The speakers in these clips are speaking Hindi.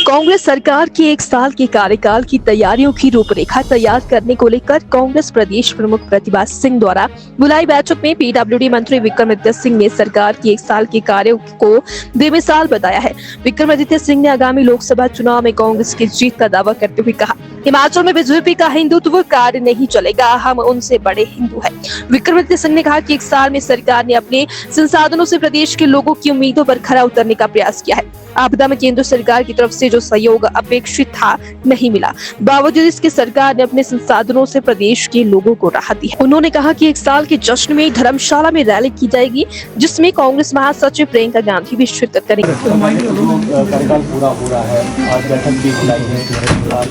कांग्रेस सरकार के एक साल के कार्यकाल की तैयारियों की रूपरेखा तैयार करने को लेकर कांग्रेस प्रदेश प्रमुख प्रतिभा सिंह द्वारा बुलाई बैठक में पीडब्ल्यूडी मंत्री विक्रमादित्य सिंह ने सरकार की एक साल के कार्यों को बेमिसाल बताया है। विक्रमादित्य सिंह ने आगामी लोकसभा चुनाव में कांग्रेस की जीत का दावा करते हुए कहा, हिमाचल में बीजेपी का हिंदुत्व कार्य नहीं चलेगा, हम उनसे बड़े हिंदू हैं। विक्रमादित्य सिंह ने कहा कि एक साल में सरकार ने अपने संसाधनों से प्रदेश के लोगों की उम्मीदों पर खरा उतरने का प्रयास किया है। आपदा में केंद्र सरकार की तरफ से जो सहयोग अपेक्षित था नहीं मिला, बावजूद इसके सरकार ने अपने संसाधनों से प्रदेश के लोगों को राहत दी है। उन्होंने कहा कि एक साल के जश्न में धर्मशाला में रैली की जाएगी, जिसमें कांग्रेस महासचिव प्रियंका गांधी भी शिरकत करेंगे। कार्यकाल पूरा हो रहा है, आज बैठक भी बुलाई है,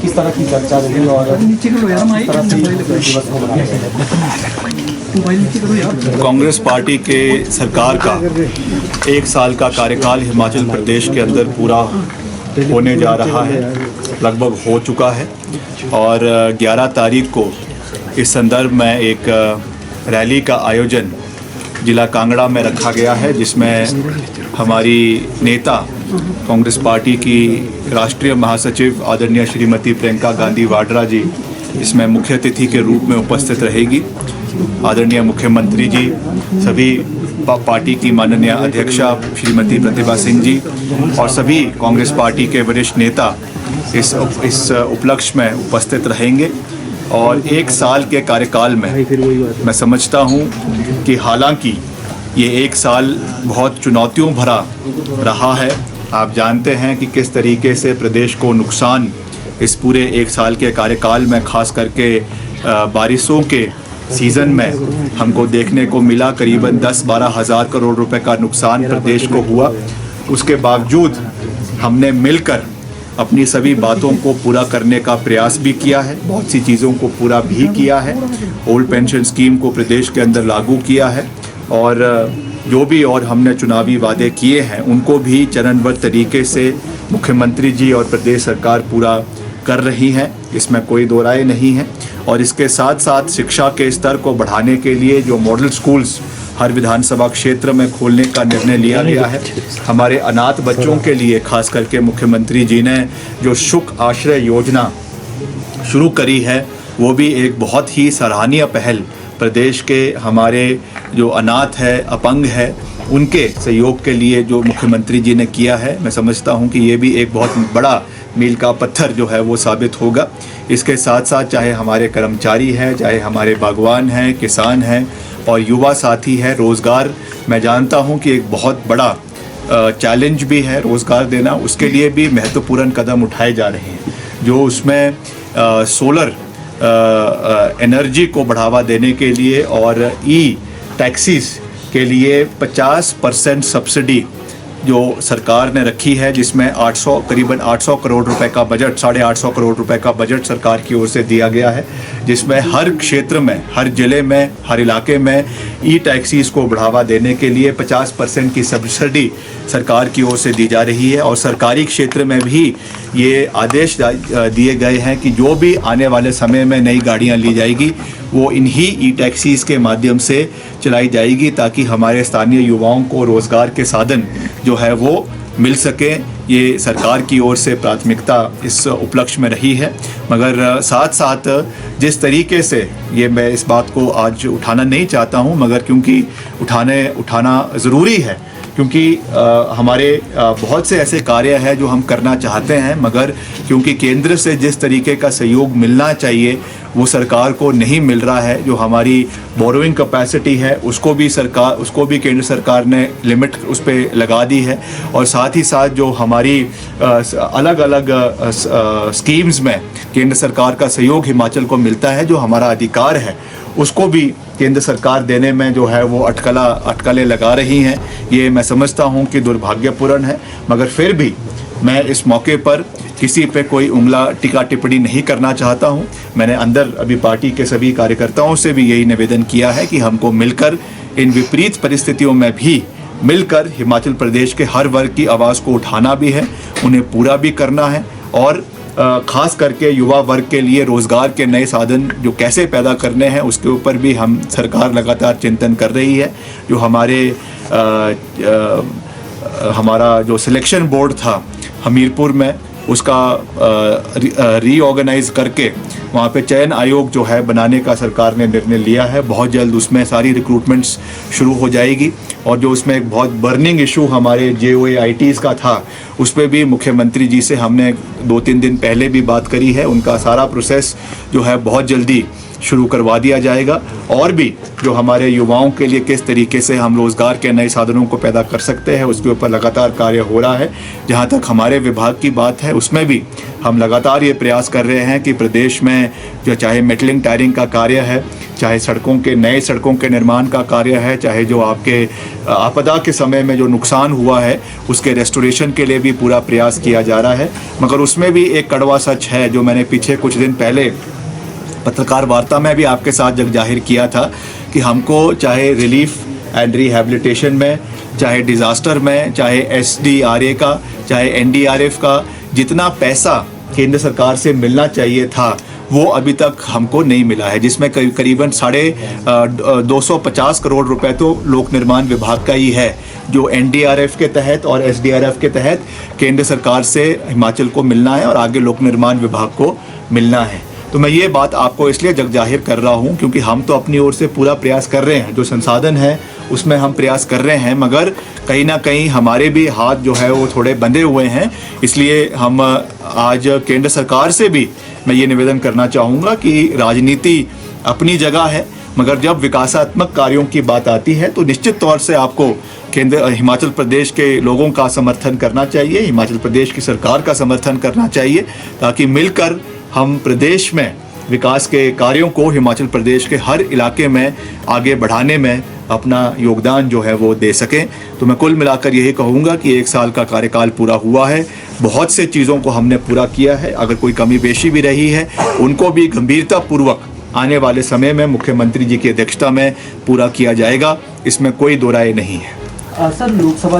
किस तरह की चर्चा रही और किस तरह से दिवस को मनाया? कांग्रेस पार्टी के सरकार का एक साल का कार्यकाल हिमाचल प्रदेश के अंदर पूरा होने जा रहा है, लगभग हो चुका है और 11 तारीख को इस संदर्भ में एक रैली का आयोजन जिला कांगड़ा में रखा गया है, जिसमें हमारी नेता कांग्रेस पार्टी की राष्ट्रीय महासचिव आदरणीय श्रीमती प्रियंका गांधी वाड्रा जी इसमें मुख्य अतिथि के रूप में उपस्थित रहेगी। आदरणीय मुख्यमंत्री जी, सभी पार्टी की माननीय अध्यक्षा श्रीमती प्रतिभा सिंह जी और सभी कांग्रेस पार्टी के वरिष्ठ नेता इस उपलक्ष्य में उपस्थित रहेंगे। और एक साल के कार्यकाल में मैं समझता हूं कि हालांकि ये एक साल बहुत चुनौतियों भरा रहा है। आप जानते हैं कि किस तरीके से प्रदेश को नुकसान इस पूरे एक साल के कार्यकाल में खास करके बारिशों के सीज़न में हमको देखने को मिला। करीबन 10-12 हज़ार करोड़ रुपए का नुकसान प्रदेश को हुआ। उसके बावजूद हमने मिलकर अपनी सभी बातों को पूरा करने का प्रयास भी किया है, बहुत सी चीज़ों को पूरा भी किया है। ओल्ड पेंशन स्कीम को प्रदेश के अंदर लागू किया है और जो भी और हमने चुनावी वादे किए हैं उनको भी चरणबद्ध तरीके से मुख्यमंत्री जी और प्रदेश सरकार पूरा कर रही हैं, इसमें कोई दो राय नहीं है। और इसके साथ साथ शिक्षा के स्तर को बढ़ाने के लिए जो मॉडल स्कूल्स हर विधानसभा क्षेत्र में खोलने का निर्णय लिया गया है, हमारे अनाथ बच्चों के लिए खास करके मुख्यमंत्री जी ने जो सुख आश्रय योजना शुरू करी है वो भी एक बहुत ही सराहनीय पहल प्रदेश के हमारे जो अनाथ है, अपंग है, उनके सहयोग के लिए जो मुख्यमंत्री जी ने किया है। मैं समझता हूं कि ये भी एक बहुत बड़ा मील का पत्थर जो है वो साबित होगा। इसके साथ साथ चाहे हमारे कर्मचारी हैं, चाहे हमारे बागवान हैं, किसान हैं और युवा साथी हैं, रोज़गार मैं जानता हूं कि एक बहुत बड़ा चैलेंज भी है रोज़गार देना, उसके लिए भी महत्वपूर्ण कदम उठाए जा रहे हैं। जो उसमें सोलर एनर्जी को बढ़ावा देने के लिए और ई टैक्सीज के लिए 50% सब्सिडी जो सरकार ने रखी है, जिसमें करीबन 800 करोड़ रुपए का बजट, 850 करोड़ रुपए का बजट सरकार की ओर से दिया गया है, जिसमें हर क्षेत्र में, हर ज़िले में, हर इलाके में ई टैक्सीज़ को बढ़ावा देने के लिए 50% की सब्सिडी सरकार की ओर से दी जा रही है। और सरकारी क्षेत्र में भी ये आदेश दिए गए हैं कि जो भी आने वाले समय में नई गाड़ियाँ ली जाएगी वो इन्हीं ई टैक्सीज़ के माध्यम से चलाई जाएगी, ताकि हमारे स्थानीय युवाओं को रोज़गार के साधन जो है वो मिल सके। ये सरकार की ओर से प्राथमिकता इस उपलक्ष्य में रही है। मगर साथ साथ जिस तरीके से ये मैं इस बात को आज उठाना नहीं चाहता हूँ, मगर क्योंकि उठाना ज़रूरी है, क्योंकि हमारे बहुत से ऐसे कार्य हैं जो हम करना चाहते हैं, मगर क्योंकि केंद्र से जिस तरीके का सहयोग मिलना चाहिए वो सरकार को नहीं मिल रहा है। जो हमारी बोरोइंग कैपेसिटी है उसको भी केंद्र सरकार ने लिमिट उस पर लगा दी है। और साथ ही साथ जो हमारी अलग अलग स्कीम्स में केंद्र सरकार का सहयोग हिमाचल को मिलता है, जो हमारा अधिकार है, उसको भी केंद्र सरकार देने में जो है वो अटकलें लगा रही हैं। ये मैं समझता हूँ कि दुर्भाग्यपूर्ण है, मगर फिर भी मैं इस मौके पर किसी पे कोई उंगला टिका टिप्पणी नहीं करना चाहता हूँ। मैंने अंदर अभी पार्टी के सभी कार्यकर्ताओं से भी यही निवेदन किया है कि हमको मिलकर इन विपरीत परिस्थितियों में भी मिलकर हिमाचल प्रदेश के हर वर्ग की आवाज़ को उठाना भी है, उन्हें पूरा भी करना है। और ख़ास करके युवा वर्ग के लिए रोज़गार के नए साधन जो कैसे पैदा करने हैं उसके ऊपर भी हम सरकार लगातार चिंतन कर रही है। जो हमारा जो सिलेक्शन बोर्ड था हमीरपुर में, उसका रीऑर्गेनाइज करके वहाँ पे चयन आयोग जो है बनाने का सरकार ने निर्णय लिया है। बहुत जल्द उसमें सारी रिक्रूटमेंट्स शुरू हो जाएगी और जो उसमें एक बहुत बर्निंग इशू हमारे JOA-ITs का था उस पर भी मुख्यमंत्री जी से हमने 2-3 दिन पहले भी बात करी है। उनका सारा प्रोसेस जो है बहुत जल्दी शुरू करवा दिया जाएगा और भी जो हमारे युवाओं के लिए किस तरीके से हम रोज़गार के नए साधनों को पैदा कर सकते हैं उसके ऊपर लगातार कार्य हो रहा है। जहाँ तक हमारे विभाग की बात है उसमें भी हम लगातार ये प्रयास कर रहे हैं कि प्रदेश में जो चाहे मेटलिंग टायरिंग का कार्य है, चाहे नए सड़कों के निर्माण का कार्य है, चाहे जो आपके आपदा के समय में जो नुकसान हुआ है उसके रेस्टोरेशन के लिए भी पूरा प्रयास किया जा रहा है। मगर उसमें भी एक कड़वा सच है जो मैंने पीछे कुछ दिन पहले पत्रकार वार्ता में भी आपके साथ जग जाहिर किया था कि हमको चाहे रिलीफ एंड रिहैबिलिटेशन में, चाहे डिज़ास्टर में, चाहे SDRA का, चाहे NDRF का जितना पैसा केंद्र सरकार से मिलना चाहिए था वो अभी तक हमको नहीं मिला है, जिसमें करीबन 250 करोड़ रुपए तो लोक निर्माण विभाग का ही है जो NDRF के तहत और SDRF के तहत केंद्र सरकार से हिमाचल को मिलना है और आगे लोक निर्माण विभाग को मिलना है। तो मैं ये बात आपको इसलिए जग जाहिर कर रहा हूँ क्योंकि हम तो अपनी ओर से पूरा प्रयास कर रहे हैं, जो संसाधन है उसमें हम प्रयास कर रहे हैं, मगर कहीं ना कहीं हमारे भी हाथ जो है वो थोड़े बंधे हुए हैं। इसलिए हम आज केंद्र सरकार से भी मैं ये निवेदन करना चाहूँगा कि राजनीति अपनी जगह है, मगर जब विकासात्मक कार्यों की बात आती है तो निश्चित तौर से आपको हिमाचल प्रदेश के लोगों का समर्थन करना चाहिए, हिमाचल प्रदेश की सरकार का समर्थन करना चाहिए, ताकि मिलकर हम प्रदेश में विकास के कार्यों को हिमाचल प्रदेश के हर इलाके में आगे बढ़ाने में अपना योगदान जो है वो दे सकें। तो मैं कुल मिलाकर यही कहूँगा कि 1 साल का कार्यकाल पूरा हुआ है, बहुत से चीज़ों को हमने पूरा किया है। अगर कोई कमी पेशी भी रही है उनको भी गंभीरतापूर्वक आने वाले समय में मुख्यमंत्री जी की अध्यक्षता में पूरा किया जाएगा, इसमें कोई दो राय नहीं है। सर, लोकसभा